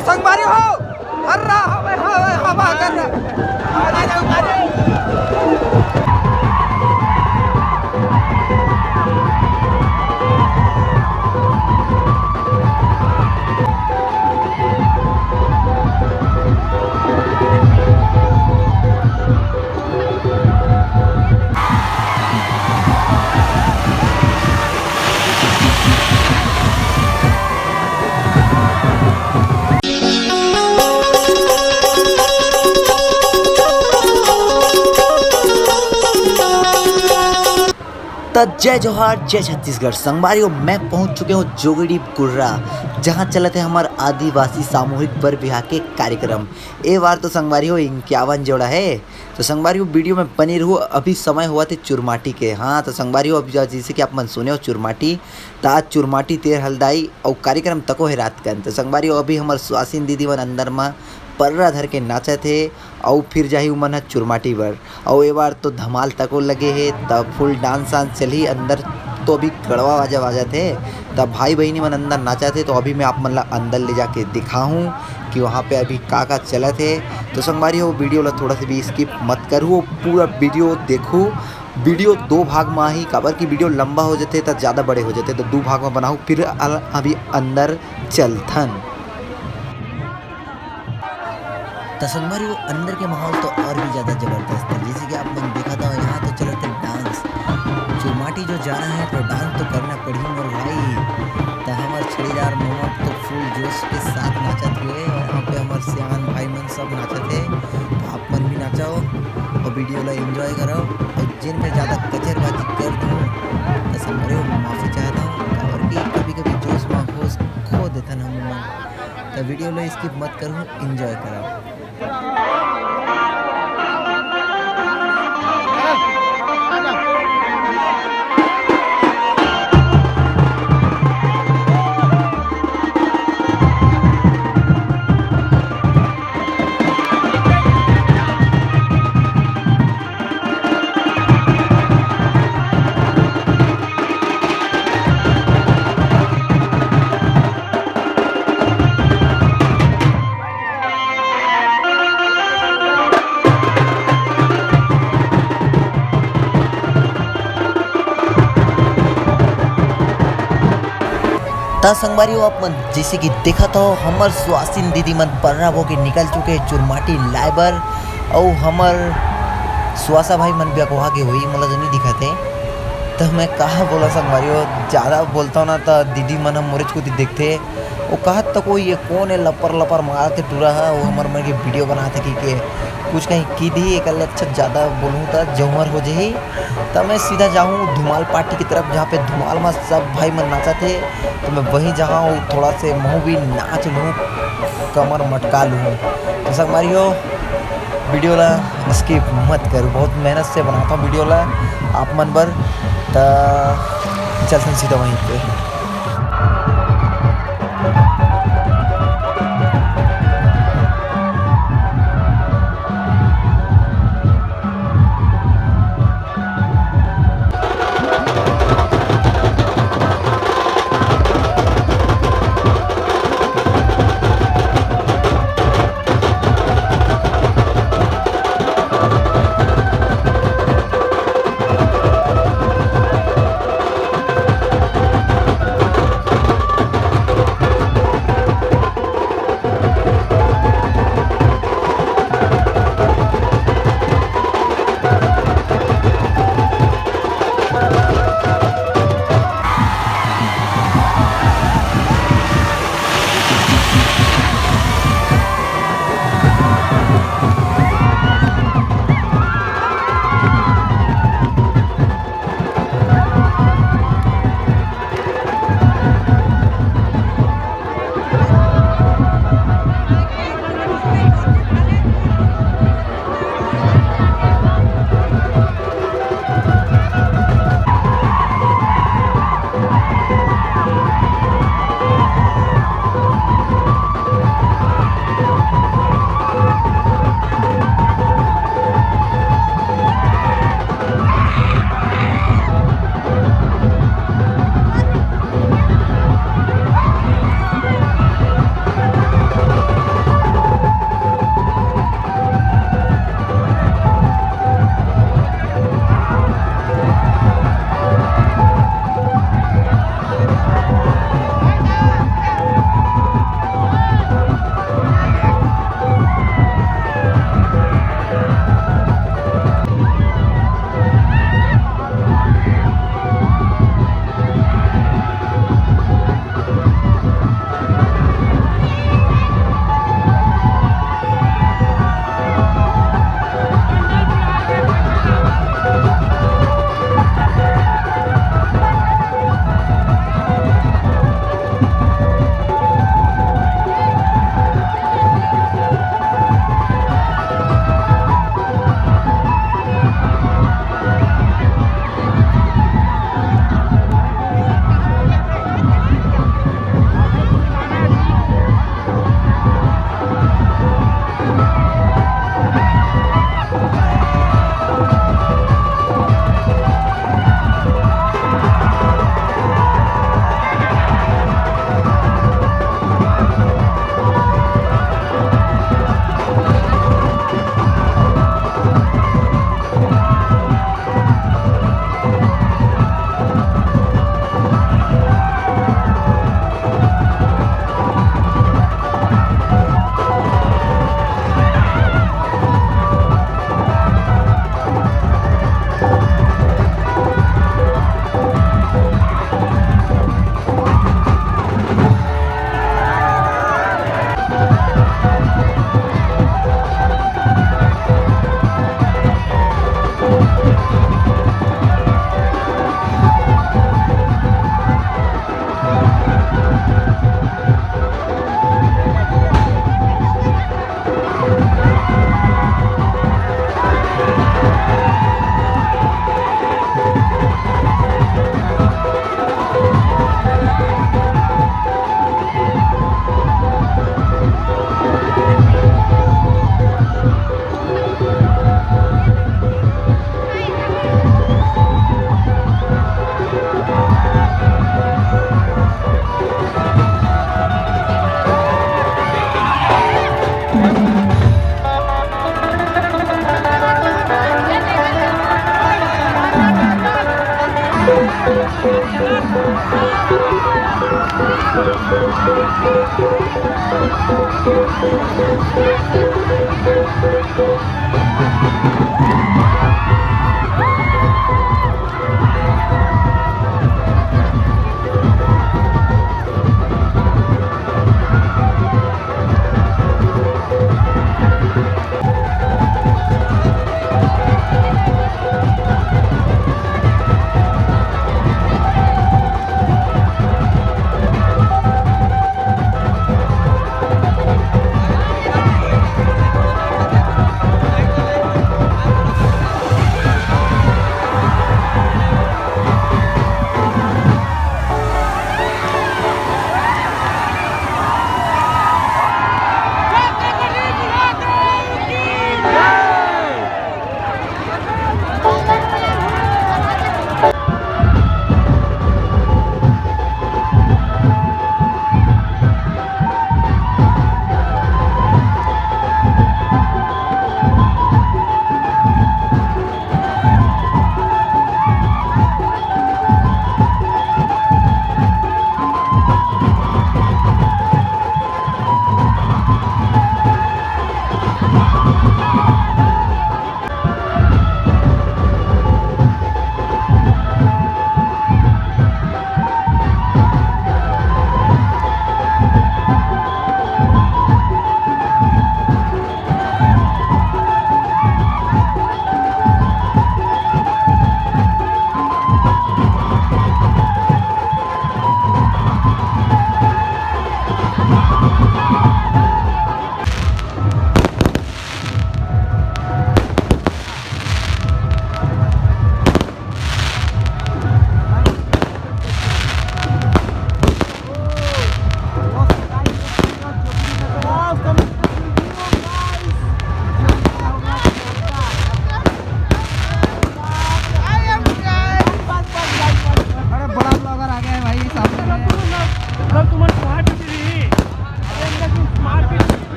संगवारी हो हर रहा हवा कर रहा। तो जय जोहार जय छत्तीसगढ़ संगवारियों, मैं पहुंच चुके हूं जोगड़ी कुर्रा, जहां चलत है हमार आदिवासी सामूहिक वर विवाह के कार्यक्रम। ए बार तो संगवारियों 51 जोड़ा है। तो संगवारियों वीडियो में बने रहो। अभी समय हुआ थे चुरमाटी के। हाँ तो संगवारियों अभी जैसे कि आप मन सुने हो चुरमाटी, तो आज चुरमाटी तेर हल्दाई और कार्यक्रम तको है रात कन। तो संगवारियों अभी हमार सुहासिन दीदी मन अंदर में पर्रा धर के नाचे थे और फिर जाही उमन ह चुरमाटी बर। और ये बार तो धमाल तको लगे है, तब फुल डांस वांस चली अंदर। तो अभी गड़वा बाजा थे, तब भाई बहनी मन अंदर नाचा थे। तो अभी मैं आप मन ला अंदर ले जाके दिखाऊँ कि वहाँ पे अभी का चला थे। तो संगवारी हो वीडियो ला थोड़ा सा भी स्किप मत करूँ, पूरा वीडियो देखूँ। वीडियो 2 भाग में ही, काबर की वीडियो लंबा हो जाते तो ज़्यादा बड़े हो जाते, तो 2 भाग में बनाऊँ। फिर अभी अंदर चलथन। तो संगवारी वो अंदर के माहौल तो और भी ज़्यादा ज़बरदस्त है। जैसे कि आप लोग देखा था यहाँ तो चलते डांस। चुरमाटी जो जा रहा है तो डांस तो करना पड़ी मोर भाई। तो हमारे छड़ीदार मामा तो फुल जोश के साथ नाचत हुए, और यहाँ पे हमारे सियान भाई मन सब नाचत है। तो आप मन भी नाचाओ और वीडियो ला एंजॉय करो। और जिन में ज़्यादा कचरबाजी कर दूँ तो संगवारी वो माफ़ी चाहता हूँ, और कि कभी कभी जोश में होश खो देता हम लोग। तो वीडियो ला स्किप मत करूँ, एंजॉय करो। ता संगवारी हो आप मन जैसे कि देखा तो हमर सुहासिन दीदी मन पर्रा हो के निकल चुके चुरमाटी लाइबर। और हमर सुहासा भाई मन बेकुहा के हुई मतलब नहीं दिखाते। तो मैं कहा बोला संगवारी हो, ज़्यादा बोलता हूँ ना तो दीदी मन हम मोरे को देखते। वो कहा तो कोई ये कौन है लपर लपर मार के टूरा है। वो हमारे मन के वीडियो बनाते कि कुछ कहीं की दी एक अच्छा ज़्यादा बोलूँ तो जौहर हो जाही। तब मैं सीधा जाऊँ धुमाल पार्टी की तरफ, जहाँ पे धुमाल में सब भाई मन नाचा थे। तो मैं वहीं जहाँ थोड़ा से महू भी नाच लूँ, कमर मटका लूँ। तो संगवारी हो वीडियो ला स्किप मत करो, बहुत मेहनत से बनाता हूँ वीडियो ला आप मन बर। तो चलते सीधा वहीं पे।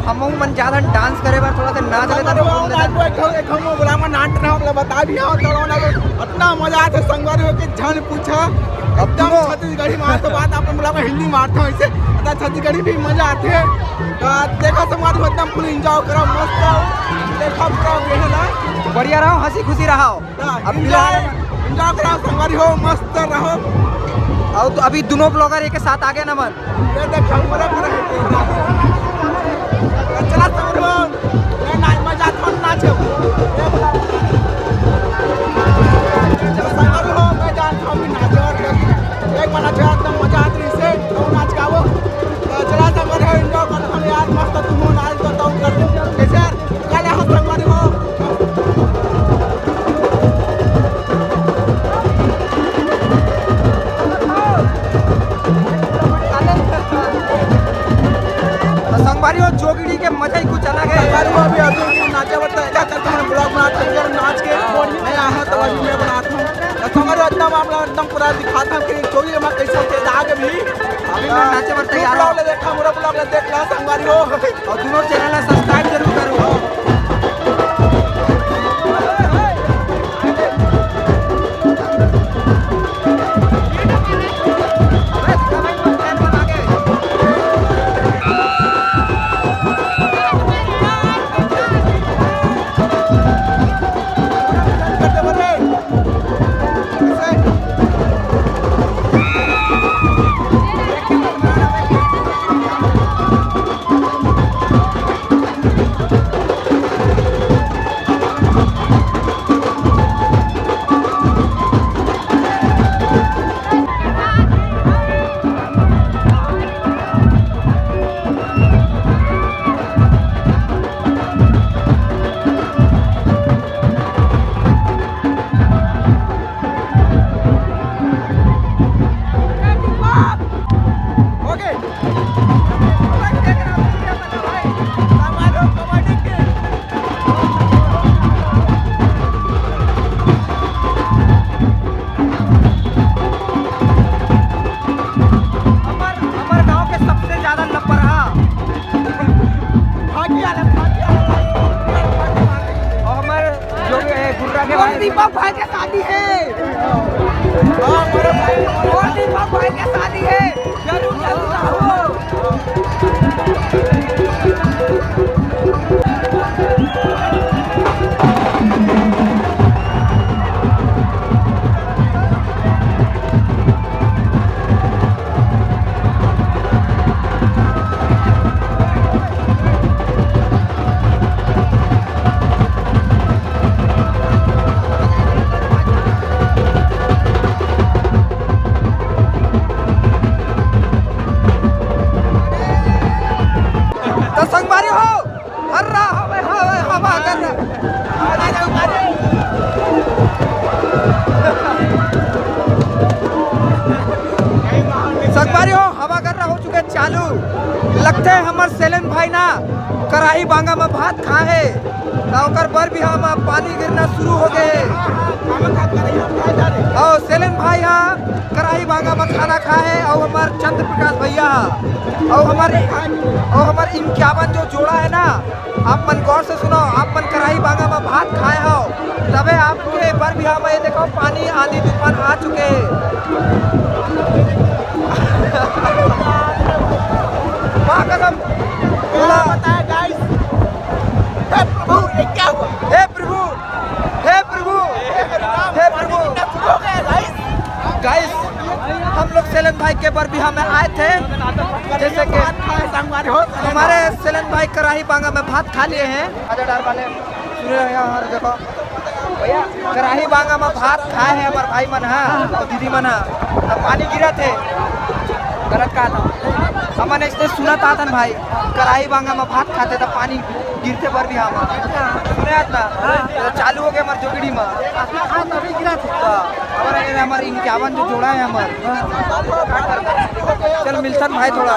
हमहू मन ज्यादा डांस करे बार थोड़ा सा नाच लेता तो बोल देता हम बुलामा नाट रहा हूं बता दिया तो इतना मजा आता संगवारी के जान पूछा एकदम छत्तीसगढ़ी मार तो बात अपन बुलामा हिंदी मारता हूं ऐसे तो छत्तीसगढ़ी भी मजा आते है तो देखो संगवारी एकदम फुल एंजॉय करो मस्त देखो पूरा बेहला बढ़िया रहो हंसी खुशी रहो अब एंजॉय करो संगवारी हो मस्त रहो और तो अभी दोनों ब्लॉगर एक साथ आ गए ना मन ये देखो पूरा चला संगवारी ये नाच मजा थोड़ा नाचो संगवारी हो मैं जानता हूं नाचो एक बार नाचो एकदम मजा आती है इसे तो नाच गाओ चला संगवारी हो एंजॉय करते हैं यार मस्त तुम नाच करता हूं कर कैसे यार चले हो संगवारी हो संगवारी हो जोगिड़ी के मजा ही कुछ अलग है संगवारी हो अभी अभी नाचे बता क्या करते हैं ब्लॉग बनाते हैं नाच के मैं यहाँ तो अभी मैं बनाता हूँ संगवारी एकदम आप लोग एकदम पूरा दिखाता हूँ कि जोगिड़ी में कैसे होते हैं आगे भी अभी मैं नाचे बर तैयार हूँ देखा मेरा ब्लॉग देख ला संगवारी हो और दोनों चैनल सब्सक्राइब जरूर करो और दीपक भाई की शादी है, हाँ, मेरे भाई और दीपक भाई की शादी है, जरूर जरूर आओ। तो संगवारी हो हर्रा हवे हवे हवा कर संगवारी हो हवा कर हो चुके चालू लगते है हमर सेलन भाई ना कराही बांगा में भात खाए ना ओकर बर भी हम पानी गिरना शुरू हो गए और सेलन भाई यहाँ कराही बांगा में खाना खाए और हमार चंद्र प्रकाश भैया और हमारे इनक्यावन जो जोड़ा है ना आप मन गौर से सुनो आप मन कराही बांगा में भात खाए हो तबे आपके बर भी हम ये देखो पानी आंधी तूफान आ चुके वाह कसम बोला बताया गाइस, हे प्रभु ये क्या हुआ? हे प्रभु हे प्रभु हे प्रभु हो गया गाइस। गाइस हम लोग सेलन भाई के बर भी हमें आए थे जैसे कि संगवारी हो हमारे सेलन भाई कराही बांगा में भात खा लिए हैं डार वाले सुन रहे हैं और देखो भैया कराही बांगा में भात खाए हैं हमारे भाई मन है और दीदी मन है अब पानी गिरा थे गलत कहा था हमने इसने सुना था भाई कराही बांगा में भात खाते तो पानी गिरते पर भी हम सुने ना तो चालू हो गया हमारे जोगड़ी में हमारे इनक्यावन जो जोड़ा है हमारे चल मिलता भाई थोड़ा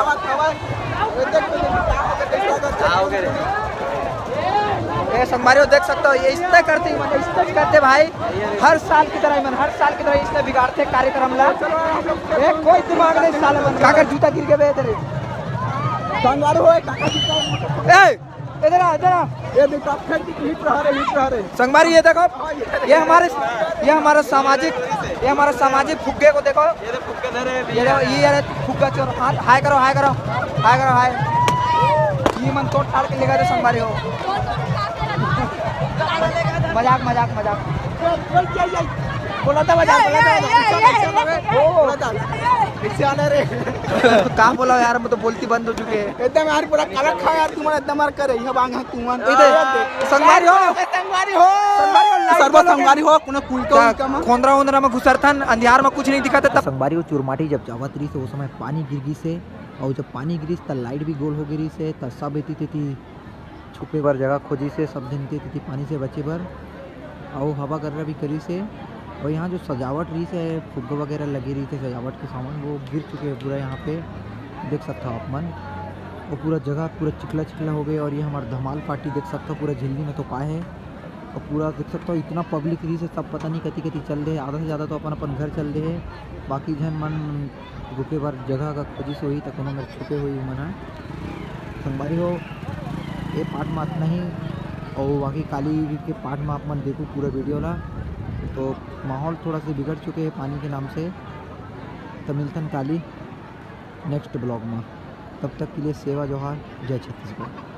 ये संगवारी देख सकते हो ये इसने करते भाई हर साल की तरह मन हर साल की तरह इसने बिगाड़ते कार्यक्रम ला कोई दिमाग नहीं साल मन काकर जूता गिर के बे तेरे संगवारी हो काका जी का इधर आ ये देखो फेंक हिट रहा रे संगवारी ये देखो ये हमारा सामाजिक फुग्गे को देखो ये फुग्गा चोर हाय करो हाय ये मन तोड़ फाड़ के लेगा तो संगवारी हो मजाक बोला था इससे आने रे कहाँ बोला यार मैं तो बोलती बंद हो चुकी है एकदम यार पूरा काला खा यार तुम्हारा एकदम मार करे यह बांगा तुमन संगवारी हो सर्व संगवारी हो कुने कुल का खोंदरा में घुसरथन अंधियार में कुछ नहीं दिखा था संगवारी वो चुरमाटी जब जावत रही से उस समय पानी गिर गई से और जब पानी गिरी तब लाइट भी गोल हो गिरी से तब सब एती थी छुपे बर जगह खोजी से सब जनते थी पानी से बचे बर और हवा गर्रा भी करी से और यहाँ जो सजावट रही से फुग्गा वगैरह लगी रही थे सजावट के सामान वो गिर चुके हैं पूरा यहाँ पे देख सकते हो आप मन और पूरा जगह पूरा चिकला हो गया और ये हमारा धमाल पार्टी देख सकते हो पूरा झिल्ली में तो का है और पूरा देख सकते हो इतना पब्लिक रही से सब पता नहीं कति चल रहे आधा से ज़्यादा तो अपन घर चल रहे है बाकी जन मन रुके बार जगह का खोजी से हुई तक उन्होंने छुपे हुई मन है संगवारी हो ये पार्ट में इतना ही और बाकी काली के पार्ट में आप मन देखो पूरा वीडियो ला तो माहौल थोड़ा सा बिगड़ चुके हैं पानी के नाम से तो मिलतन काली नेक्स्ट ब्लॉग में तब तक के लिए सेवा जोहार जय छत्तीसगढ़।